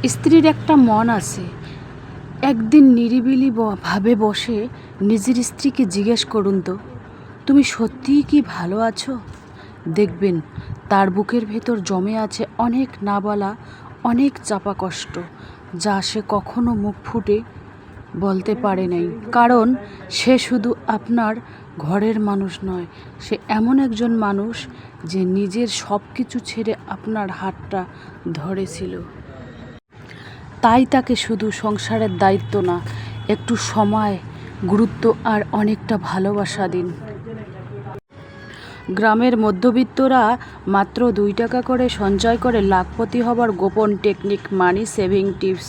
স্ত্রীর একটা মন আছে। একদিন নিরিবিলি ভাবে বসে নিজের স্ত্রীকে জিজ্ঞেস করুন তো, তুমি সত্যিই কি ভালো আছো? দেখবেন তার বুকের ভেতর জমে আছে অনেক না বলা, অনেক চাপা কষ্ট, যা সে কখনো মুখ ফুটে বলতে পারে নাই। কারণ সে শুধু আপনার ঘরের মানুষ নয়, সে এমন একজন মানুষ যে নিজের সব কিছু ছেড়ে আপনার হাতটা ধরেছিল। তাই তাকে শুধু সংসারের দায়িত্ব না, একটু সময়, গুরুত্ব আর অনেকটা ভালোবাসা দিন। গ্রামের মধ্যবিত্তরা মাত্র 2 টাকা করে সঞ্চয় করে লাখপতি হবার গোপন technique, money saving tips.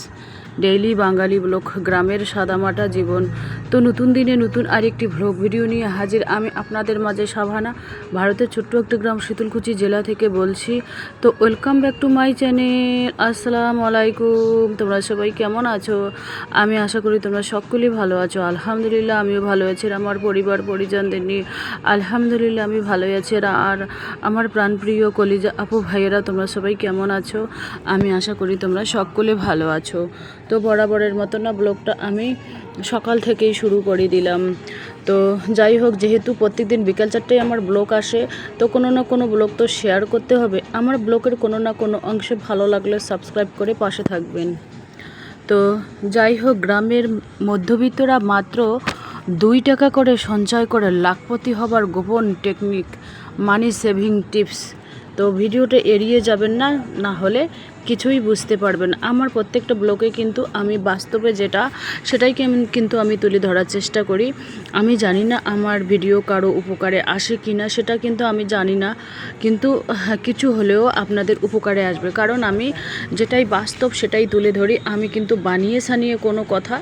Daily Bangali blog, গ্রামের সাদামাটা জীবন। তো নতুন দিনে নতুন আরেকটি ভ্লগ ভিডিও নিয়ে হাজির আমি আপনাদের মাঝে সাভানা, ভারতের ছোট্ট একটা গ্রাম শীতলকুচি জেলা থেকে বলছি। তো welcome back to my channel. আসসালামু আলাইকুম। তোমরা সবাই কেমন আছো? আমি আশা করি তোমরা সকলেই ভালো আছো। আলহামদুলিল্লাহ আমিও ভালো আছি, আমার পরিবার পরিজনদের নিয়ে আলহামদুলিল্লাহ আমি ভালো আছি। আর আমার প্রাণপ্রিয় কলিজা আপু ভাইয়েরা, তোমরা সবাই কেমন আছো? আমি আশা করি তোমরা সকলে ভালো আছো। তো বরাবরের মতো না ব্লগটা আমি সকাল থেকেই শুরু করে দিলাম। তো যাই হোক, যেহেতু প্রত্যেকদিন বিকাল 4টায় আমার ব্লগ আসে, তো কোনো না কোনো ব্লগ তো শেয়ার করতে হবে। আমার ব্লগের কোনো না কোনো অংশে ভালো লাগলে সাবস্ক্রাইব করে পাশে থাকবেন। তো যাই হোক, গ্রামের মধ্যবিত্তরা মাত্র 2 টাকা করে সঞ্চয় করে লাখপতি হবার গোপন টেকনিক, মানি সেভিং টিপস। তো ভিডিওটা এড়িয়ে যাবেন না, না হলে কিছুই বুঝতে পারবেন। আমার প্রত্যেকটা ব্লগে কিন্তু আমি বাস্তবে যেটা, সেটাই কিন্তু আমি তুলে ধরার চেষ্টা করি। আমি জানি না আমার ভিডিও কারো উপকারে আসে কি না, সেটা কিন্তু আমি জানি না, কিন্তু কিছু হলেও আপনাদের উপকারে আসবে। কারণ আমি যেটাই বাস্তব সেটাই তুলে ধরি, আমি কিন্তু বানিয়ে সানিয়ে কোনো কথা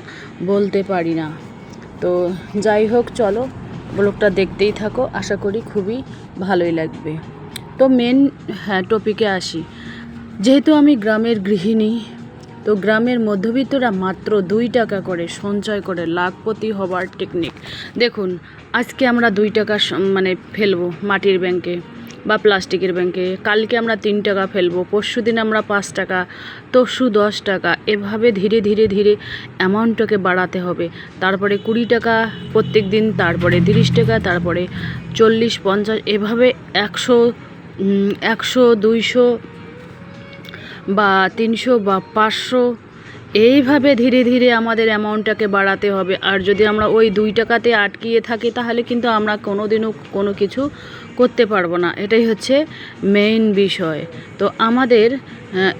বলতে পারি না। তো যাই হোক, চলো ব্লগটা দেখতেই থাকো, আশা করি খুবই ভালোই লাগবে। তো মেন টপিকে আসি। যেহেতু আমি গ্রামের গৃহিণী, তো গ্রামের মধ্যবিত্তরা মাত্র 2 টাকা করে সঞ্চয় করে লাখপতি হবার টেকনিক। দেখুন, আজকে আমরা 2 টাকা মানে ফেলবো মাটির ব্যাংকে বা প্লাস্টিকের ব্যাংকে, কালকে আমরা 3 টাকা ফেলবো, পরশু দিন আমরা 5 টাকা, তরশু 10 টাকা, এভাবে ধীরে ধীরে ধীরে অ্যামাউন্টটাকে বাড়াতে হবে। তারপরে 20 টাকা প্রত্যেক দিন, তারপরে 30 টাকা, তারপরে 40, 50, এভাবে 100, 100, 200 বা 300 বা 500, এইভাবে ধীরে ধীরে আমাদের অ্যামাউন্টটাকে বাড়াতে হবে। আর যদি আমরা ওই 2 টাকাতে আটকিয়ে থাকি, তাহলে কিন্তু আমরা কোনো দিনও কোনো কিছু করতে পারবো না। এটাই হচ্ছে মেইন বিষয়। তো আমাদের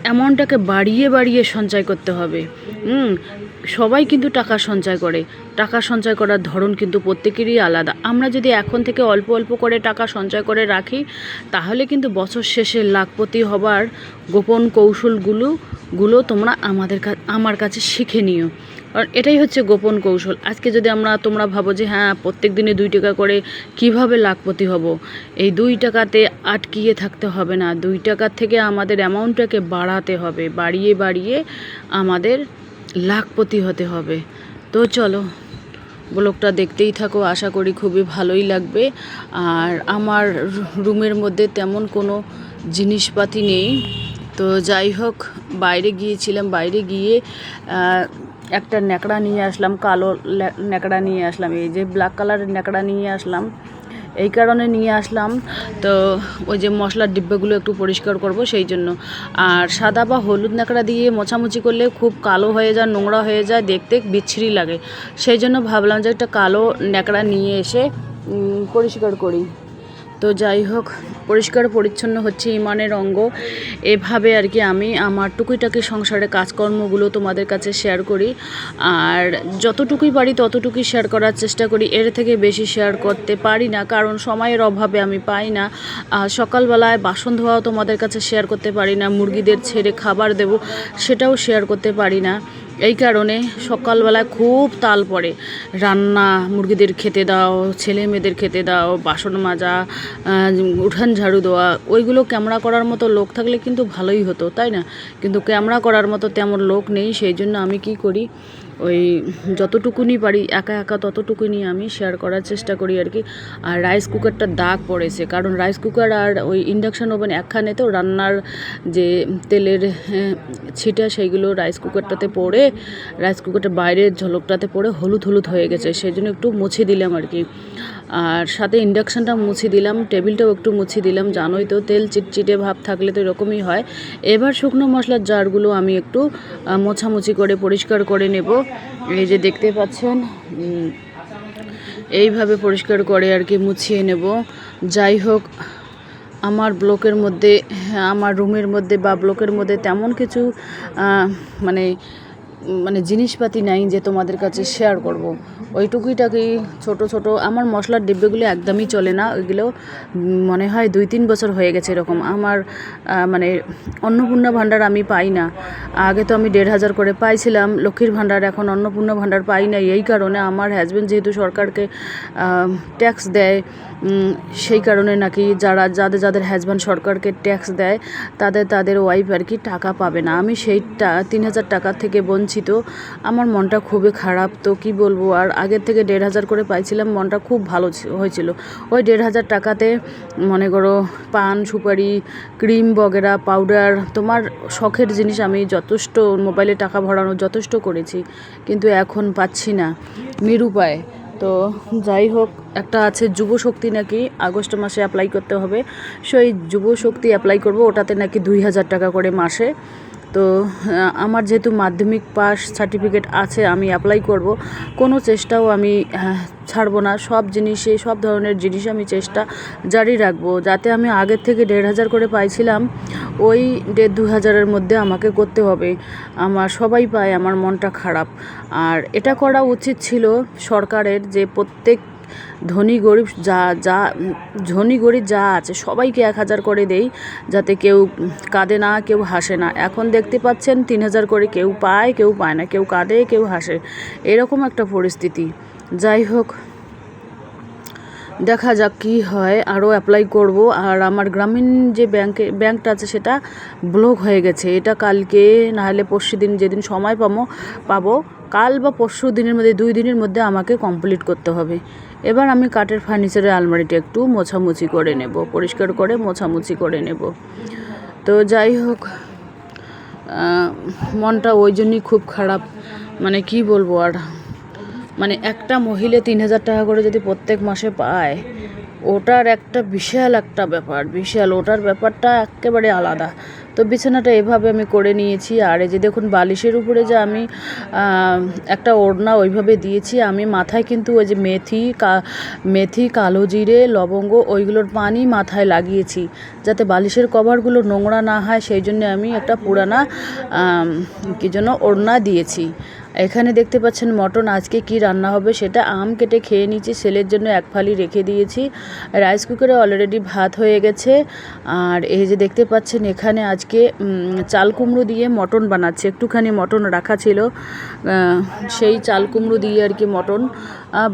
অ্যামাউন্টটাকে বাড়িয়ে বাড়িয়ে সঞ্চয় করতে হবে। সবাই কিন্তু টাকা সঞ্চয় করে, টাকা সঞ্চয় করার ধরন কিন্তু প্রত্যেকেরই আলাদা। আমরা যদি এখন থেকে অল্প অল্প করে টাকা সঞ্চয় করে রাখি, তাহলে কিন্তু বছর শেষে লাখপতি হবার গোপন কৌশলগুলো তোমরা আমার কাছে শিখে নিও। কারণ এটাই হচ্ছে গোপন কৌশল। আজকে যদি তোমরা ভাবো যে হ্যাঁ প্রত্যেক দিনে 2 টাকা করে কিভাবে লাখপতি হব, এই 2 টাকাতে আটকিয়ে থাকতে হবে না। 2 টাকার থেকে আমাদের অ্যামাউন্টটাকে বাড়াতে হবে, বাড়িয়ে বাড়িয়ে আমাদের লাখপতি হতে হবে। তো চলো ব্লগটা দেখতেই থাকো, আশা করি খুবই ভালোই লাগবে। আর আমার রুমের মধ্যে তেমন কোনো জিনিসপাতি নেই। তো যাই হোক, বাইরে গিয়েছিলাম, বাইরে গিয়ে একটা ন্যাকড়া নিয়ে আসলাম, কালো ন্যাকড়া নিয়ে আসলাম। এই যে ব্ল্যাক কালারের ন্যাকড়া নিয়ে আসলাম, এই কারণে নিয়ে আসলাম। তো ওই যে মশলার ডিব্বাগুলো একটু পরিষ্কার করব সেই জন্য। আর সাদা বা হলুদ ন্যাকড়া দিয়ে মোছামুছি করলে খুব কালো হয়ে যায়, নোংরা হয়ে যায়, দেখতে বিচ্ছিরি লাগে। সেই জন্য ভাবলাম যে একটা কালো ন্যাকড়া নিয়ে এসে পরিষ্কার করি। তো যাই হোক, পরিষ্কার পরিচ্ছন্ন হচ্ছে ইমানের অঙ্গ। এভাবে আর কি আমি আমার টুকিটাকি সংসারে কাজকর্মগুলো তোমাদের কাছে শেয়ার করি। আর যতটুকুই পারি ততটুকুই শেয়ার করার চেষ্টা করি, এর থেকে বেশি শেয়ার করতে পারি না, কারণ সময়ের অভাবে আমি পাই না। সকালবেলায় বাসন ধোয়াও তোমাদের কাছে শেয়ার করতে পারি না, মুরগিদের ছেড়ে খাবার দেব সেটাও শেয়ার করতে পারি না। এই কারণে সকালবেলায় খুব তাল পড়ে, রান্না, মুরগিদের খেতে দাও, ছেলে মেয়েদের খেতে দাও, বাসন মাজা, উঠান ঝাড়ু দেওয়া, ওইগুলো ক্যামেরা করার মতো লোক থাকলে কিন্তু ভালোই হতো, তাই না? কিন্তু ক্যামেরা করার মতো তেমন লোক নেই। সেই জন্য আমি কি করি, ওই যতটুকুনি পারি একা একা ততটুকুনি আমি শেয়ার করার চেষ্টা করি আর কি। আর রাইস কুকারটা দাগ পড়েছে, কারণ রাইস কুকার আর ওই ইন্ডাকশান ওভেন একখানে তো রান্নার যে তেলের ছিটা সেইগুলো রাইস কুকারটাতে পড়ে, রাইস কুকারটার বাইরের ঝলকটাতে পড়ে হলুদ হলুদ হয়ে গেছে, সেই জন্য একটু মুছে দিলাম আর কি। আর সাথে ইন্ডাকশানটা মুছে দিলাম, টেবিলটাও একটু মুছে দিলাম। জানোই তো তেল চিটচিটে ভাব থাকলে তো এরকমই হয়। এবার শুকনো মশলার জারগুলো আমি একটু মোছামুছি করে পরিষ্কার করে নেব। এই যে দেখতে পাচ্ছেন, এইভাবে পরিষ্কার করে আর কি মুছিয়ে নেব। যাই হোক, আমার ব্লকের মধ্যে, আমার রুমের মধ্যে বা ব্লকের মধ্যে তেমন কিছু মানে জিনিসপাতি নাই যে তোমাদের কাছে শেয়ার করব। ওইটুকুইটাকেই ছোট ছোট আমার মশলার ডিব্বেগুলো একদমই চলে না, ওইগুলো মনে হয় 2-3 বছর হয়ে গেছে এরকম। আমার অন্নপূর্ণা ভাণ্ডার আমি পাই না। আগে তো আমি 1,500 করে পাইছিলাম লক্ষ্মীর ভাণ্ডার, এখন অন্নপূর্ণা ভাণ্ডার পাই না। এই কারণে আমার হাজব্যান্ড যেহেতু সরকারকে ট্যাক্স দেয়, সেই কারণে নাকি যাদের হাজব্যান্ড সরকারকে ট্যাক্স দেয় তাদের ওয়াইফ আর কি টাকা পাবে না। আমি সেইটা 3,000 টাকা থেকে বঞ্চিত। আমার মনটা খুবই খারাপ, তো কি বলবো। আর আগের থেকে 1,500 করে পাইছিলাম, মনটা খুব ভালো হয়েছিল। ওই 1,500 টাকাতে মনে করো পান সুপারি ক্রিম বগেরা পাউডার, তোমার শখের জিনিস আমি যথেষ্ট, মোবাইলে টাকা ভরানো যথেষ্ট করেছি, কিন্তু এখন পাচ্ছি না, নিরুপায়। তো যাই হোক, একটা আছে যুবশক্তি, নাকি আগস্ট মাসে অ্যাপ্লাই করতে হবে। সেই যুবশক্তি অ্যাপ্লাই করব, ওটাতে নাকি 2,000 টাকা করে মাসে। তো আমার যেহেতু মাধ্যমিক পাস সার্টিফিকেট আছে, আমি অ্যাপ্লাই করব। কোনো চেষ্টাও আমি ছাড়বো না, সব ধরনের জিনিস আমি চেষ্টা জারি রাখবো, যাতে আমি আগের থেকে 1,500 করে পাইছিলাম, ওই 1,500-2,000-এর মধ্যে আমাকে করতে হবে। আমার সবাই পায়, আমার মনটা খারাপ। আর এটা করা উচিত ছিল সরকারের, যে প্রত্যেক ধনী গরিব যা আছে সবাইকে 1,000 করে দেই, যাতে কেউ কাঁদে না, কেউ হাসে না। এখন দেখতে পাচ্ছেন 3,000 করে কেউ পায়, কেউ পায় না, কেউ কাঁদে, কেউ হাসে, এরকম একটা পরিস্থিতি। যাই হোক, দেখা যাক কি হয়, আরও অ্যাপ্লাই করব। আর আমার গ্রামীণ যে ব্যাংকটা আছে সেটা ব্লক হয়ে গেছে। এটা কালকে নাহলে পরশু দিন, যেদিন সময় পাবো কাল বা পরশু দিনের মধ্যে, 2 দিনের মধ্যে আমাকে কমপ্লিট করতে হবে। এবার আমি কাঠের ফার্নিচারের আলমারিটা একটু মোছামুছি করে নেব, পরিষ্কার করে মোছামুছি করে নেব। তো যাই হোক, মনটা ওই জন্যই খুব খারাপ, কি বলবো আর। একটা মহিলা 3,000 টাকা করে যদি প্রত্যেক মাসে পায়, ওটার একটা বিশাল একটা ব্যাপার, ওটার ব্যাপারটা একেবারে আলাদা। তো বিছানাটা এভাবে আমি করে নিয়েছি। আর এই যে দেখুন, বালিশের উপরে যে আমি একটা ওড়না ওইভাবে দিয়েছি। আমি মাথায় কিন্তু ওই যে মেথি কালো জিরে লবঙ্গ ওইগুলোর পানি মাথায় লাগিয়েছি, যাতে বালিশের কভারগুলো নোংরা না হয়। সেই জন্য আমি একটা পুরানা ওড়না দিয়েছি। এখানে দেখতে পাচ্ছেন মটন। আজকে কি রান্না হবে সেটা আম কেটে খেয়ে নিয়েছি, ছেলের জন্য 1 ফালি রেখে দিয়েছি। রাইস কুকারে অলরেডি ভাত হয়ে গেছে। আর এই যে দেখতে পাচ্ছেন, এখানে আজকে চাল কুমড়ো দিয়ে মটন বানাচ্ছে। একটুখানি মটন রাখা ছিল, সেই চাল কুমড়ো দিয়ে আর কি মটন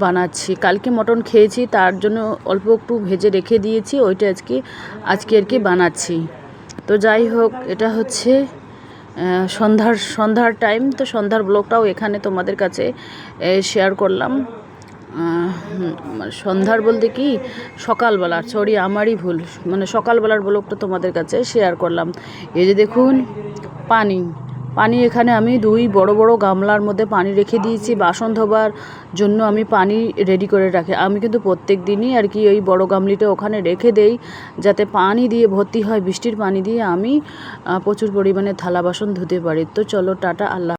বানাচ্ছি। কালকে মটন খেয়েছি, তার জন্য অল্প একটু ভেজে রেখে দিয়েছি, ওইটা আজকে আর কি বানাচ্ছি। তো যাই হোক, এটা হচ্ছে সন্ধ্যার টাইম। তো সন্ধ্যার ব্লগটাও এখানে তোমাদের কাছে শেয়ার করলাম। সন্ধ্যার বলতে কি, সকালবেলার, আমারই ভুল, সকালবেলার ব্লগটা তোমাদের কাছে শেয়ার করলাম। এই যে দেখুন, পানি এখানে আমি 2 বড় বড় গামলার মধ্যে পানি রেখে দিয়েছি। বাসন ধোবার জন্য আমি পানি রেডি করে রাখি। আমি কিন্তু প্রত্যেক দিনই আর কি ওই বড় গামলিটা ওখানে রেখে দেই, যাতে পানি দিয়ে ভর্তি হয়। বৃষ্টির পানি দিয়ে আমি প্রচুর পরিমাণে থালা বাসন ধুতে পারি। তো চলো, টাটা, আল্লাহ।